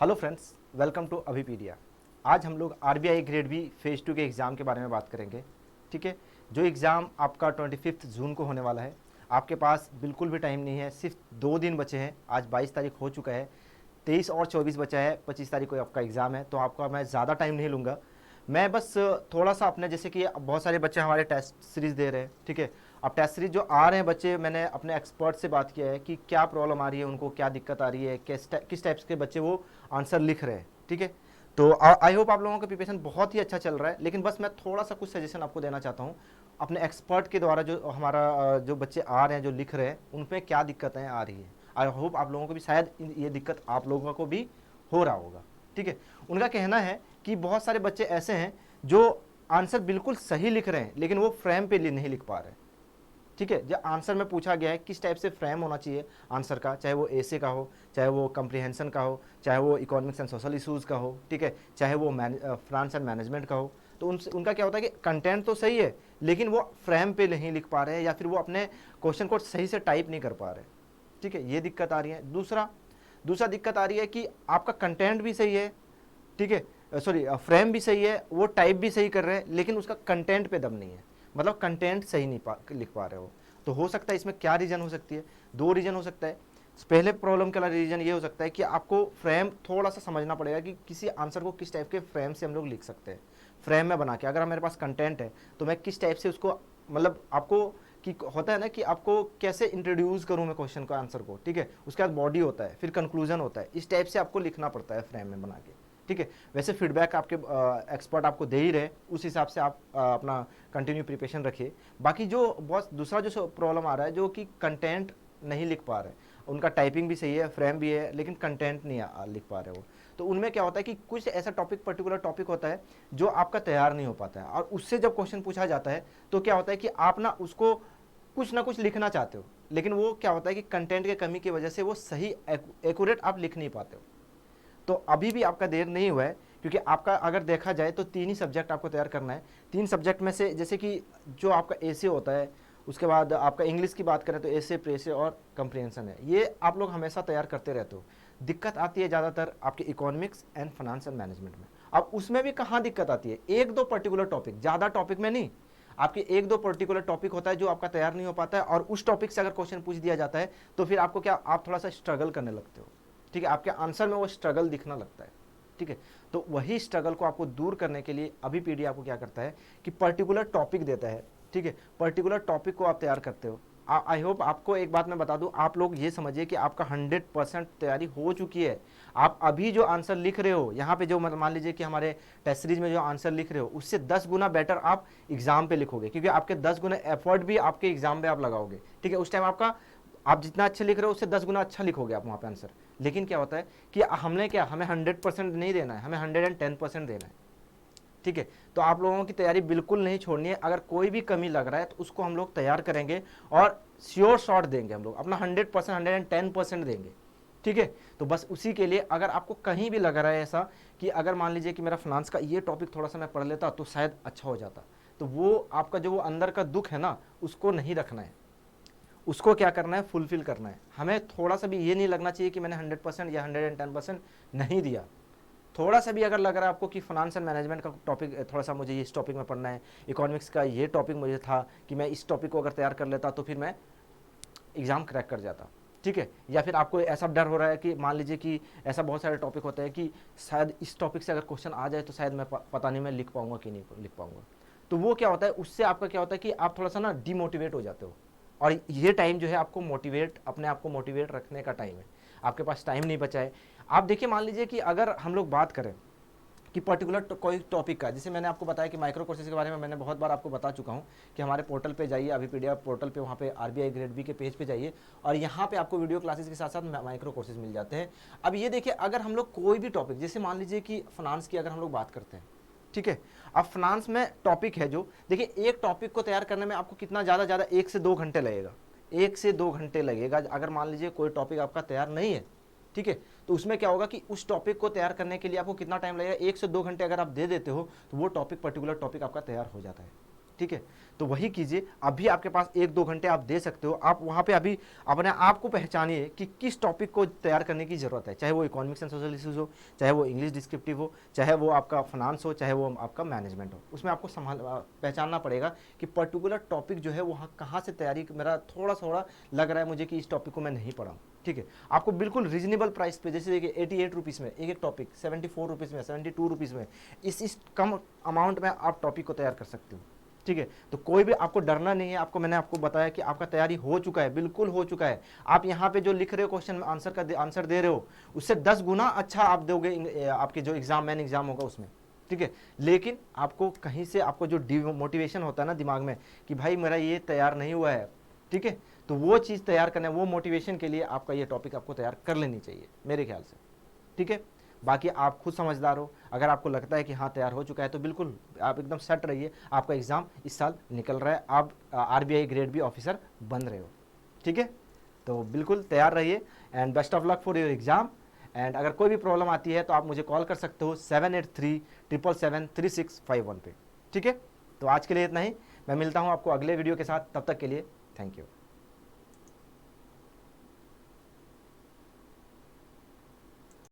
Hello friends, welcome to Abhipedia. आज हम लोग आरबीआई ग्रेड बी फेज़ 2 के एग्ज़ाम के बारे में बात करेंगे। ठीक है, जो एग्ज़ाम आपका 25 जून को होने वाला है। आपके पास बिल्कुल भी टाइम नहीं है, सिर्फ 2 दिन बचे हैं। आज 22 तारीख हो चुका है, 23 और 24 बचा है, 25 तारीख को आपका एग्ज़ाम है। तो आपका मैं ज़्यादा टाइम नहीं लूँगा। मैं बस थोड़ा सा अपने, जैसे कि बहुत सारे बच्चे हमारे टेस्ट सीरीज़ दे रहे हैं। ठीक है, अब टेस्ट सीरीज जो आ रहे हैं बच्चे, मैंने अपने एक्सपर्ट से बात किया है कि क्या प्रॉब्लम आ रही है, उनको क्या दिक्कत आ रही है, किस टाइप्स के बच्चे वो आंसर लिख रहे हैं। ठीक है, तो आई होप आप लोगों का प्रिपरेशन बहुत ही अच्छा चल रहा है। लेकिन बस मैं थोड़ा सा कुछ सजेशन आपको देना चाहता हूँ अपने एक्सपर्ट के द्वारा। जो हमारा जो बच्चे आ रहे हैं, जो लिख रहे हैं, उनमें क्या दिक्कतें आ रही है। आई होप आप लोगों को भी शायद ये दिक्कत आप लोगों को भी हो रहा होगा। ठीक है, उनका कहना है कि बहुत सारे बच्चे ऐसे हैं जो आंसर बिल्कुल सही लिख रहे हैं, लेकिन वो फ्रेम पे नहीं लिख पा रहे हैं। ठीक है, जब आंसर में पूछा गया है किस टाइप से फ्रेम होना चाहिए आंसर का, चाहे वो एसे का हो, चाहे वो कंप्रीहेंशन का हो, चाहे वो इकोनॉमिक्स एंड सोशल इशूज़ का हो, ठीक है, चाहे वो फाइनेंस एंड मैनेजमेंट का हो, तो उनका क्या होता है कि कंटेंट तो सही है, लेकिन वो फ्रेम पे नहीं लिख पा रहे हैं, या फिर वो अपने क्वेश्चन को सही से टाइप नहीं कर पा रहे। ठीक है, ये दिक्कत आ रही है। दूसरा दिक्कत आ रही है कि आपका कंटेंट भी सही है, ठीक है, सॉरी, फ्रेम भी सही है, वो टाइप भी सही कर रहे हैं, लेकिन उसका कंटेंट पे दम नहीं है। मतलब कंटेंट सही नहीं लिख पा रहे हो। तो हो सकता है इसमें क्या रीज़न हो सकती है, 2 रीज़न हो सकता है। पहले प्रॉब्लम का रीज़न ये हो सकता है कि आपको फ्रेम थोड़ा सा समझना पड़ेगा कि किसी आंसर को किस टाइप के फ्रेम से हम लोग लिख सकते हैं। फ्रेम में बना के, अगर मेरे पास कंटेंट है तो मैं किस टाइप से उसको, मतलब आपको कि होता है ना कि आपको कैसे इंट्रोड्यूस करूं मैं क्वेश्चन को, आंसर को। ठीक है, उसके बाद बॉडी होता है, फिर कंक्लूजन होता है, इस टाइप से आपको लिखना पड़ता है फ्रेम में बना के। ठीक है, वैसे फीडबैक आपके एक्सपर्ट आपको दे ही रहे, उस हिसाब से आप अपना कंटिन्यू प्रिपरेशन रखिए। बाकी जो बहुत दूसरा जो प्रॉब्लम आ रहा है, जो कि कंटेंट नहीं लिख पा रहे, उनका टाइपिंग भी सही है, फ्रेम भी है, लेकिन कंटेंट नहीं लिख पा रहे वो। तो उनमें क्या होता है कि कुछ ऐसा पर्टिकुलर टॉपिक होता है जो आपका तैयार नहीं हो पाता है, और उससे जब क्वेश्चन पूछा जाता है तो क्या होता है कि आप ना उसको कुछ ना कुछ लिखना चाहते हो, लेकिन वो क्या होता है कि कंटेंट के कमी की वजह से वो सही एक्यूरेट आप लिख नहीं पाते हो। तो अभी भी आपका देर नहीं हुआ है, क्योंकि आपका अगर देखा जाए तो 3 ही सब्जेक्ट आपको तैयार करना है। 3 सब्जेक्ट में से, जैसे कि जो आपका एसे होता है, उसके बाद आपका इंग्लिश की बात करें तो एसे, प्रेसे और कंप्रीहेंशन है, ये आप लोग हमेशा तैयार करते रहते हो। दिक्कत आती है ज़्यादातर आपके economics and finance and management में। अब उसमें भी कहाँ दिक्कत आती है, 1-2 पर्टिकुलर टॉपिक, ज़्यादा टॉपिक में नहीं। आपके 1-2 पर्टिकुलर टॉपिक होता है जो आपका तैयार नहीं हो पाता है, और उस टॉपिक से अगर क्वेश्चन पूछ दिया जाता है तो फिर आपको क्या, आप थोड़ा सा स्ट्रगल करने लगते हो। ठीक है, आपके आंसर में वो स्ट्रगल दिखना लगता है। ठीक है, तो वही स्ट्रगल को आपको दूर करने के लिए अभी पीडी आपको क्या करता है कि पर्टिकुलर टॉपिक देता है। ठीक है, पर्टिकुलर टॉपिक को आप तैयार करते हो। आई होप आपको एक बात मैं बता दूं, आप लोग ये समझिए कि आपका 100% तैयारी हो चुकी है। आप अभी जो आंसर लिख रहे हो यहाँ पे, जो मान लीजिए कि हमारे टेस्ट सीरीज में जो आंसर लिख रहे हो, उससे 10 गुना बेटर आप एग्जाम पे लिखोगे, क्योंकि आपके 10 गुना एफर्ट भी आपके एग्जाम पे आप लगाओगे। ठीक है, उस टाइम आपका, आप जितना अच्छा लिख रहे हो उससे 10 गुना अच्छा लिखोगे आप वहाँ पे आंसर। लेकिन क्या होता है कि हमें 100% नहीं देना है, हमें 110% देना है। ठीक है, तो आप लोगों की तैयारी बिल्कुल नहीं छोड़नी है। अगर कोई भी कमी लग रहा है तो उसको हम लोग तैयार करेंगे, और श्योर शॉट देंगे, हम लोग अपना 100%, 110% देंगे। ठीक है, तो बस उसी के लिए, अगर आपको कहीं भी लग रहा है ऐसा कि अगर मान लीजिए कि मेरा फाइनेंस का ये टॉपिक थोड़ा सा मैं पढ़ लेता तो शायद अच्छा हो जाता, तो वो आपका जो वो अंदर का दुख है ना, उसको नहीं रखना है। उसको क्या करना है, फुलफिल करना है। हमें थोड़ा सा भी ये नहीं लगना चाहिए कि मैंने 100% या 110% नहीं दिया। थोड़ा सा भी अगर लग रहा है आपको कि फाइनेंस एंड मैनेजमेंट का टॉपिक थोड़ा सा मुझे इस टॉपिक में पढ़ना है, इकोनॉमिक्स का ये टॉपिक मुझे था कि मैं इस टॉपिक को अगर तैयार कर लेता तो फिर मैं एग्ज़ाम क्रैक कर जाता। ठीक है, या फिर आपको ऐसा डर हो रहा है कि मान लीजिए कि ऐसा बहुत सारे टॉपिक होते हैं कि शायद इस टॉपिक से अगर क्वेश्चन आ जाए तो शायद मैं पता नहीं मैं लिख पाऊंगा कि नहीं लिख पाऊंगा। तो वो क्या होता है, उससे आपका क्या होता है कि आप थोड़ा सा ना डिमोटिवेट हो जाते हो। और ये टाइम जो है आपको मोटिवेट, अपने आप को मोटिवेट रखने का टाइम है। आपके पास टाइम नहीं बचा है। आप देखिए, मान लीजिए कि अगर हम लोग बात करें कि पर्टिकुलर कोई टॉपिक का, जैसे मैंने आपको बताया कि माइक्रो कोर्सेज के बारे में मैंने बहुत बार आपको बता चुका हूँ कि हमारे पोर्टल पे जाइए, अभी पीडीएफ पोर्टल पे, वहाँ पे आरबीआई ग्रेड बी के पेज पे जाइए, और यहाँ पे आपको वीडियो क्लासेस के साथ साथ माइक्रो कोर्सेज मिल जाते हैं। अब ये देखिए, अगर हम लोग कोई भी टॉपिक, जैसे मान लीजिए कि फाइनेंस की अगर हम लोग बात करते हैं, ठीक है, अब फाइनेंस में टॉपिक है जो, देखिए एक टॉपिक को तैयार करने में आपको कितना ज़्यादा 1 से 2 घंटे लगेगा। 1 से 2 घंटे लगेगा अगर मान लीजिए कोई टॉपिक आपका तैयार नहीं है। ठीक है, तो उसमें क्या होगा कि उस टॉपिक को तैयार करने के लिए आपको कितना टाइम लगेगा, 1 से 2 घंटे अगर आप दे देते हो तो वो टॉपिक, पर्टिकुलर टॉपिक आपका तैयार हो जाता है। ठीक है। तो वही कीजिए, अभी आपके पास 1-2 घंटे आप दे सकते हो, आप वहाँ पे अभी अपने आप को पहचानिए कि किस टॉपिक को तैयार करने की ज़रूरत है, चाहे वो इकोनॉमिक्स एंड सोशल इश्यूज़ हो, चाहे वो इंग्लिश डिस्क्रिप्टिव हो, चाहे वो आपका फाइनेंस हो, चाहे वो आपका मैनेजमेंट हो। उसमें आपको पहचानना पड़ेगा कि पर्टिकुलर टॉपिक जो है वहाँ कहाँ से तैयारी, मेरा थोड़ा थोड़ा लग रहा है मुझे कि इस टॉपिक को मैं नहीं पढ़ा हूँ, ठीक है। आपको बिल्कुल रीजनेबल प्राइस पे, जैसे देखिए 88 रुपीज़ में एक टॉपिक, 74 रुपीज़ में, 72 रुपीज़ में, इस कम अमाउंट में आप टॉपिक को तैयार कर सकते हो, ठीक है। तो कोई भी आपको डरना नहीं है, मैंने आपको बताया कि आपका तैयारी हो चुका है, बिल्कुल हो चुका है। आप यहाँ पे जो लिख रहे हो क्वेश्चन में आंसर दे रहे हो, उससे 10 गुना अच्छा आप दोगे आपके जो मेन एग्जाम होगा उसमें, ठीक है। लेकिन आपको कहीं से आपको जो मोटिवेशन होता है ना दिमाग में कि भाई मेरा ये तैयार नहीं हुआ है, ठीक है, तो वो चीज़ तैयार करना, वो मोटिवेशन के लिए आपका ये टॉपिक आपको तैयार कर लेनी चाहिए मेरे ख्याल से, ठीक है। बाकी आप खुद समझदार हो, अगर आपको लगता है कि हाँ तैयार हो चुका है तो बिल्कुल आप एकदम सेट रहिए, आपका एग्ज़ाम इस साल निकल रहा है, आप आरबीआई ग्रेड बी ऑफिसर बन रहे हो, ठीक है। तो बिल्कुल तैयार रहिए and best of luck for your exam. And अगर कोई भी प्रॉब्लम आती है तो आप मुझे कॉल कर सकते हो 7837773651 पे, ठीक है। तो आज के लिए इतना ही, मैं मिलता हूँ आपको अगले वीडियो के साथ, तब तक के लिए थैंक यू।